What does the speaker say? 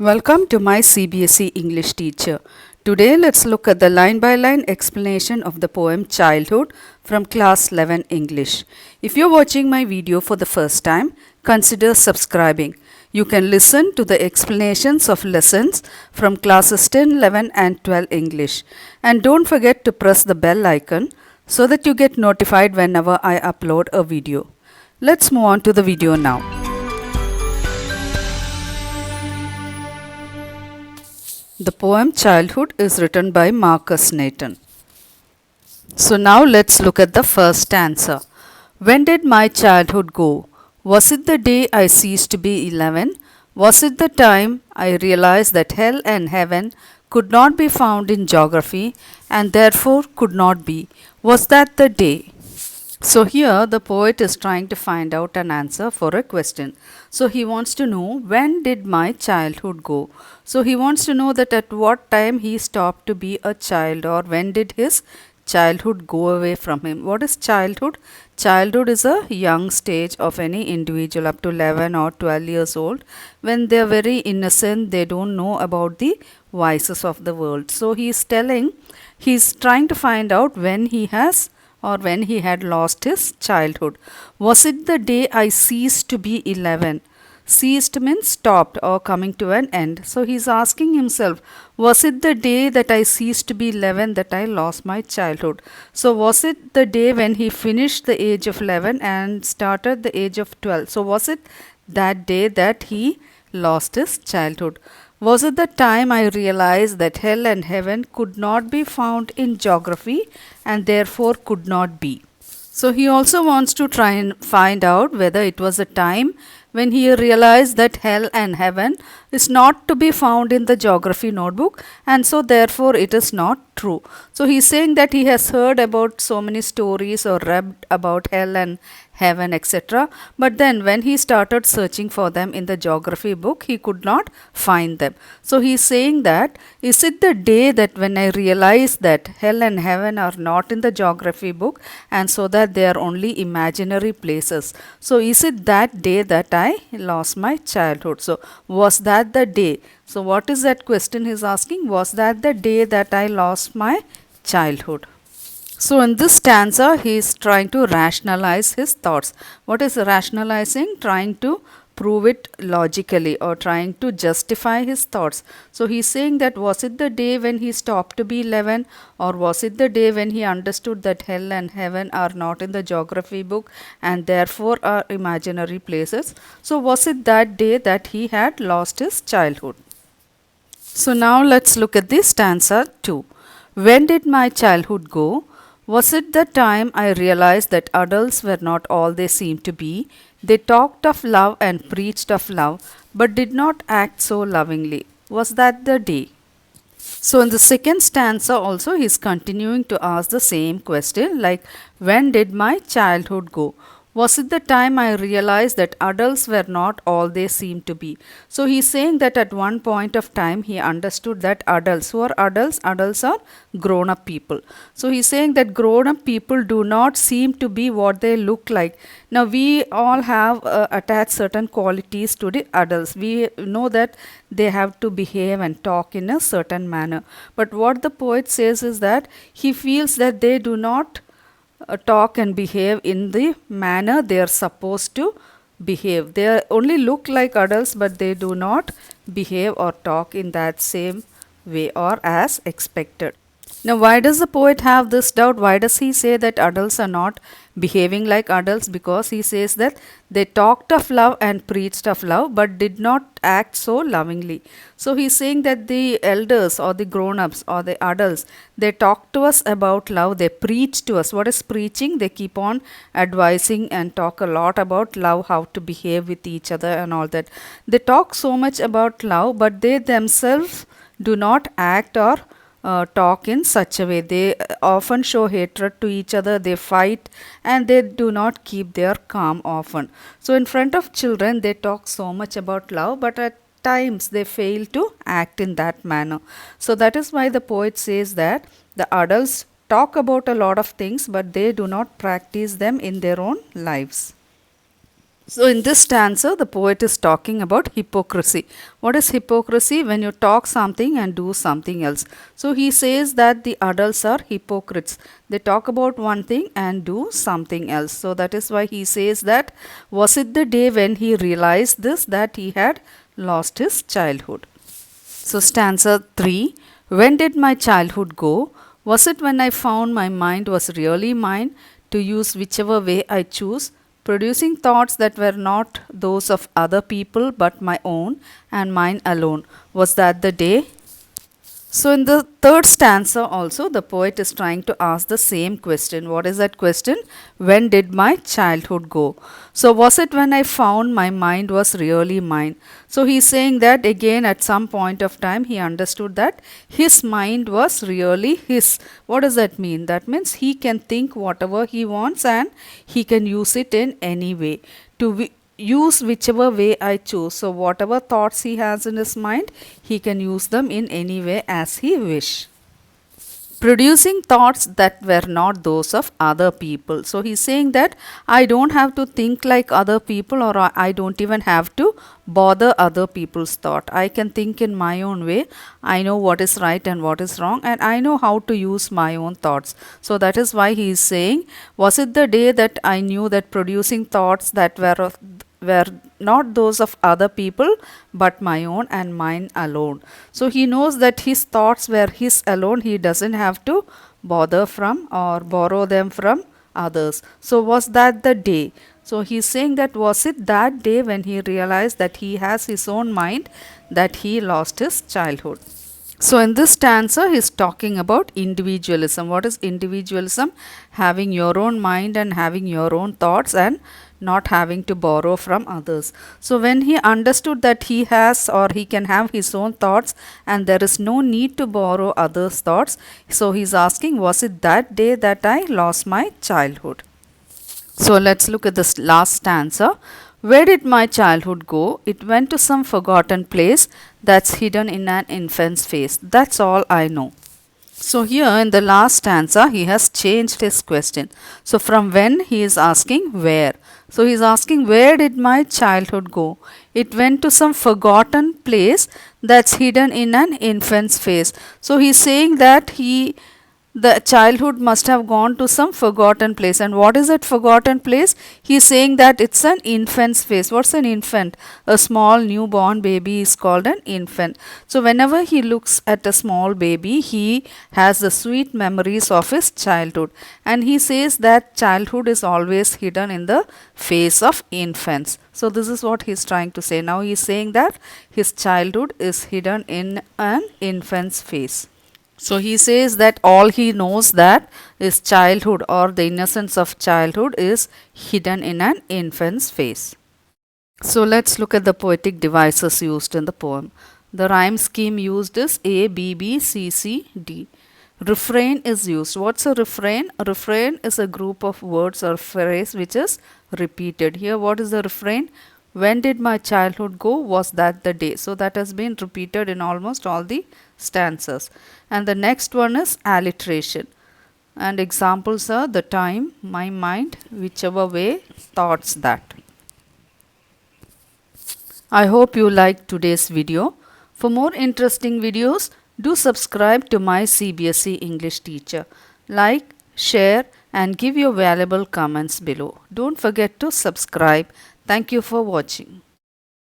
Welcome to my CBSE English teacher. Today let's look at the line-by-line explanation of the poem Childhood from class 11 English. If you're watching my video for the first time, consider subscribing. You can listen to the explanations of lessons from classes 10, 11 and 12 English. And don't forget to press the bell icon so that you get notified whenever I upload a video. Let's move on to the video now. The poem Childhood is written by Marcus Nathan. So now let's look at the first stanza. When did my childhood go? Was it the day I ceased to be 11? Was it the time I realized that hell and heaven could not be found in geography and therefore could not be? Was that the day? So here the poet is trying to find out an answer for a question. So he wants to know, when did my childhood go? So he wants to know that at what time he stopped to be a child, or when did his childhood go away from him. What is childhood? Childhood is a young stage of any individual up to 11 or 12 years old. When they are very innocent, they don't know about the vices of the world. So he's trying to find out when he had lost his childhood. Was it the day I ceased to be 11? Ceased means stopped or coming to an end. So he's asking himself, was it the day that I ceased to be 11 that I lost my childhood? So was it the day when he finished the age of 11 and started the age of 12? So was it that day that he lost his childhood? Was it the time I realized that hell and heaven could not be found in geography and therefore could not be? So he also wants to try and find out whether it was a time when he realized that hell and heaven is not to be found in the geography notebook and so therefore it is not true. So he's saying that he has heard about so many stories or read about hell and heaven, etc. But then when he started searching for them in the geography book, he could not find them. So he's saying that, is it the day that when I realized that hell and heaven are not in the geography book and so that they are only imaginary places? So is it that day that I lost my childhood? So was that the day? So what is that question he's asking? Was that the day that I lost my childhood? So in this stanza, he is trying to rationalize his thoughts. What is rationalizing? Trying to prove it logically or trying to justify his thoughts. So he is saying that, was it the day when he stopped to be 11, or was it the day when he understood that hell and heaven are not in the geography book and therefore are imaginary places? So was it that day that he had lost his childhood? So now let's look at this stanza 2. When did my childhood go? Was it the time I realized that adults were not all they seemed to be? They talked of love and preached of love, but did not act so lovingly. Was that the day? So in the second stanza also he is continuing to ask the same question, like, when did my childhood go? Was it the time I realized that adults were not all they seemed to be? So he's saying that at one point of time he understood that adults, who are adults? Adults are grown up people. So he's saying that grown up people do not seem to be what they look like. Now we all have attached certain qualities to the adults. We know that they have to behave and talk in a certain manner. But what the poet says is that he feels that they do not talk and behave in the manner they are supposed to behave. They only look like adults, but they do not behave or talk in that same way or as expected. Now, why does the poet have this doubt? Why does he say that adults are not behaving like adults? Because he says that they talked of love and preached of love, but did not act so lovingly. So he's saying that the elders or the grown-ups or the adults, they talk to us about love, they preach to us. What is preaching? They keep on advising and talk a lot about love, how to behave with each other and all that. They talk so much about love, but they themselves do not act or talk in such a way. They often show hatred to each other, they fight, and they do not keep their calm often. So in front of children they talk so much about love, but at times they fail to act in that manner. So that is why the poet says that the adults talk about a lot of things, but they do not practice them in their own lives. So, in this stanza, the poet is talking about hypocrisy. What is hypocrisy? When you talk something and do something else. So, he says that the adults are hypocrites. They talk about one thing and do something else. So, that is why he says that was it the day when he realized this that he had lost his childhood. So, stanza 3. When did my childhood go? Was it when I found my mind was really mine to use whichever way I choose, producing thoughts that were not those of other people but my own and mine alone? Was that the day? So, in the third stanza, also, the poet is trying to ask the same question. What is that question? When did my childhood go? So, was it when I found my mind was really mine? So, he's saying that again at some point of time he understood that his mind was really his. What does that mean? That means he can think whatever he wants and he can use it in any way. To use whichever way I choose. So, whatever thoughts he has in his mind, he can use them in any way as he wish. Producing thoughts that were not those of other people. So, he's saying that I don't have to think like other people, or I don't even have to bother other people's thought. I can think in my own way. I know what is right and what is wrong, and I know how to use my own thoughts. So, that is why he is saying, was it the day that I knew that producing thoughts that were not those of other people but my own and mine alone. So he knows that his thoughts were his alone. He doesn't have to bother from or borrow them from others. So was that the day? So he's saying that was it that day when he realized that he has his own mind that he lost his childhood. So, in this stanza, he is talking about individualism. What is individualism? Having your own mind and having your own thoughts and not having to borrow from others. So, when he understood that he has or he can have his own thoughts and there is no need to borrow others' thoughts, so he is asking, was it that day that I lost my childhood? So let's look at this last stanza. Where did my childhood go? It went to some forgotten place that's hidden in an infant's face. That's all I know. So here in the last stanza, he has changed his question. So from when he is asking where. So he is asking where did my childhood go? It went to some forgotten place that's hidden in an infant's face. So he is saying that the childhood must have gone to some forgotten place. And what is that forgotten place? He is saying that it's an infant's face. What's an infant? A small newborn baby is called an infant. So whenever he looks at a small baby, he has the sweet memories of his childhood. And he says that childhood is always hidden in the face of infants. So this is what he is trying to say. Now he is saying that his childhood is hidden in an infant's face. So he says that all he knows that is childhood or the innocence of childhood is hidden in an infant's face. So let's look at the poetic devices used in the poem. The rhyme scheme used is A, B, B, C, C, D. Refrain is used. What's a refrain? A refrain is a group of words or phrase which is repeated. Here what is the refrain? When did my childhood go? Was that the day? So that has been repeated in almost all the stanzas. And the next one is alliteration. And examples are the time, my mind, whichever way, thoughts that. I hope you liked today's video. For more interesting videos, do subscribe to my CBSE English teacher. Like, share and give your valuable comments below. Don't forget to subscribe. Thank you for watching.